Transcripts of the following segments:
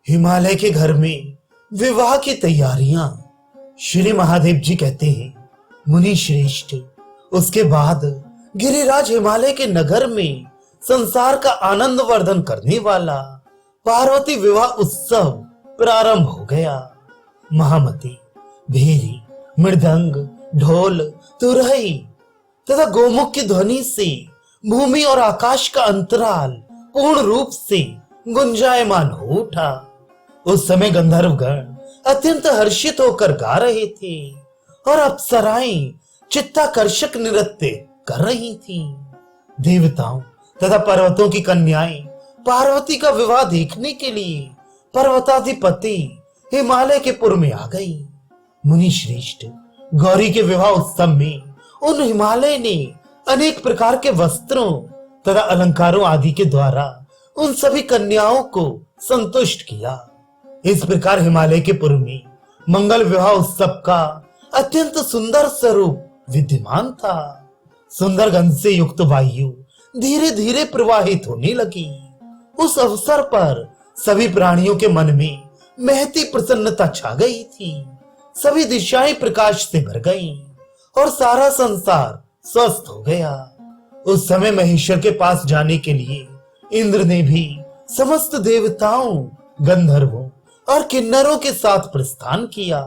हिमालय के घर में विवाह की तैयारियां। श्री महादेव जी कहते हैं, मुनि श्रेष्ठ, उसके बाद गिरिराज हिमालय के नगर में संसार का आनंद वर्धन करने वाला पार्वती विवाह उत्सव प्रारंभ हो गया। महामती, भेरी, मृदंग, ढोल, तुरही तथा गोमुख की ध्वनि से भूमि और आकाश का अंतराल पूर्ण रूप से गुंजायमान हो उठा। उस समय गंधर्वगण अत्यंत हर्षित होकर गा रहे थे और अप्सराएं चित्ताकर्षक नृत्य कर रही थीं। देवताओं तथा पर्वतों की कन्याएं पार्वती का विवाह देखने के लिए पर्वताधिपति हिमालय के पुर में आ गई। मुनि श्रेष्ठ, गौरी के विवाह उत्सव में उन हिमालय ने अनेक प्रकार के वस्त्रों तथा अलंकारों आदि के द्वारा उन सभी कन्याओं को संतुष्ट किया। इस प्रकार हिमालय के पुर में मंगल विवाह उत्सव का अत्यंत सुंदर स्वरूप विद्यमान था। सुंदर गंध से युक्त वायु धीरे धीरे प्रवाहित होने लगी। उस अवसर पर सभी प्राणियों के मन में महती प्रसन्नता छा गई थी। सभी दिशाएं प्रकाश से भर गईं और सारा संसार स्वस्थ हो गया। उस समय महेश्वर के पास जाने के लिए इंद्र ने भी समस्त देवताओं, गंधर्वों और किन्नरों के साथ प्रस्थान किया।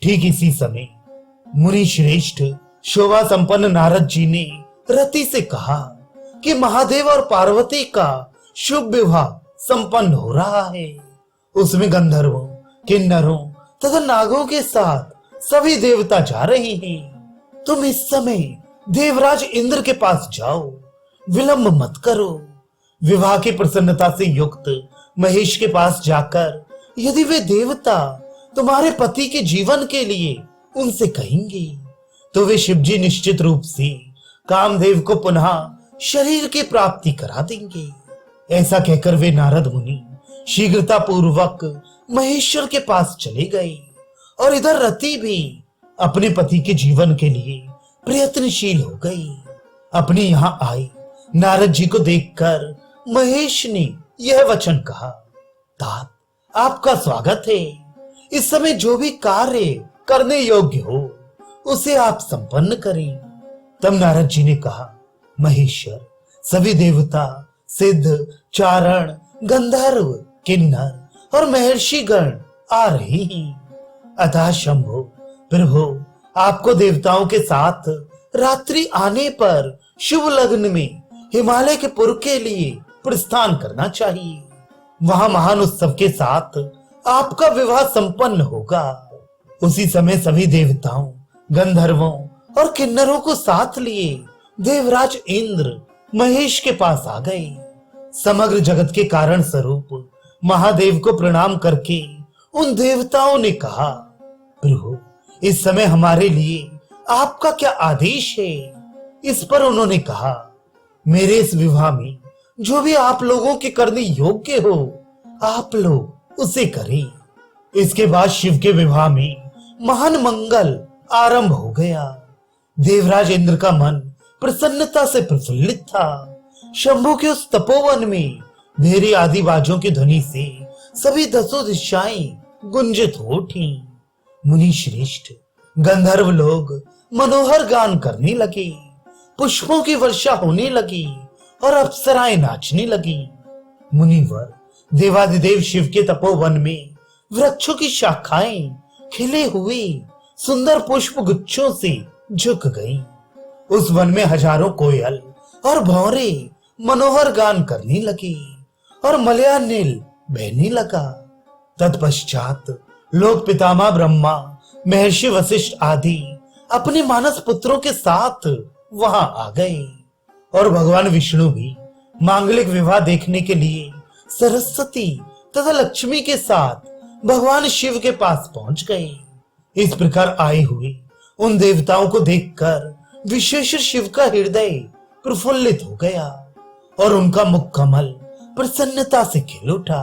ठीक इसी समय मुनि श्रेष्ठ शोभा संपन्न नारद जी ने रति से कहा कि महादेव और पार्वती का शुभ विवाह संपन्न हो रहा है। उसमें गंधर्वों, किन्नरों तथा नागों के साथ सभी देवता जा रहे हैं। तुम इस समय देवराज इंद्र के पास जाओ, विलंब मत करो। विवाह की प्रसन्नता से युक्त महेश के पास जाकर यदि वे देवता तुम्हारे पति के जीवन के लिए उनसे कहेंगे तो वे शिवजी निश्चित रूप से कामदेव को पुनः शरीर की प्राप्ति करा देंगे। ऐसा कहकर वे नारद मुनि शीघ्रता पूर्वक महेश्वर के पास चले गए और इधर रति भी अपने पति के जीवन के लिए प्रयत्नशील हो गई। अपने यहाँ आए नारद जी को देखकर महेश ने यह वचन कहा, तात, आपका स्वागत है। इस समय जो भी कार्य करने योग्य हो उसे आप संपन्न करें। तब नारद जी ने कहा, महेश्वर, सभी देवता, सिद्ध, चारण, गंधर्व, किन्नर और महर्षि गण आ रहे हैं। अतः शंभो, प्रभु, आपको देवताओं के साथ रात्रि आने पर शुभ लग्न में हिमालय के पुर के लिए प्रस्थान करना चाहिए। वहां महान उत्सव के साथ आपका विवाह संपन्न होगा। उसी समय सभी देवताओं, गंधर्वों और किन्नरों को साथ लिए देवराज इंद्र महेश के पास आ गए। समग्र जगत के कारण स्वरूप महादेव को प्रणाम करके उन देवताओं ने कहा, प्रभु, इस समय हमारे लिए आपका क्या आदेश है? इस पर उन्होंने कहा, मेरे इस विवाह में जो भी आप लोगों के करने योग्य हो आप लोग उसे करें। इसके बाद शिव के विवाह में महान मंगल आरंभ हो गया। देवराज इंद्र का मन प्रसन्नता से प्रफुल्लित था। शंभु के उस तपोवन में भेरी आदि बाजों की ध्वनि से सभी दसों दिशाएं गुंजित हो उठी। मुनि श्रेष्ठ, गंधर्व लोग मनोहर गान करने लगे, पुष्पों की वर्षा होने लगी और अप्सराएं नाचने लगी। मुनिवर, देवादिदेव शिव के तपोवन में वृक्षों की शाखाएं खिले हुए सुंदर पुष्प गुच्छों से झुक गईं। उस वन में हजारों कोयल और भौरे मनोहर गान करने लगे और मलयानिल बहने लगा। तत्पश्चात लोक पितामह ब्रह्मा, महर्षि वशिष्ठ आदि अपने मानस पुत्रों के साथ वहां आ गए और भगवान विष्णु भी मांगलिक विवाह देखने के लिए सरस्वती तथा लक्ष्मी के साथ भगवान शिव के पास पहुंच गए। इस प्रकार आए हुए उन देवताओं को देखकर विशेष शिव का हृदय प्रफुल्लित हो गया और उनका मुख कमल प्रसन्नता से खिल उठा।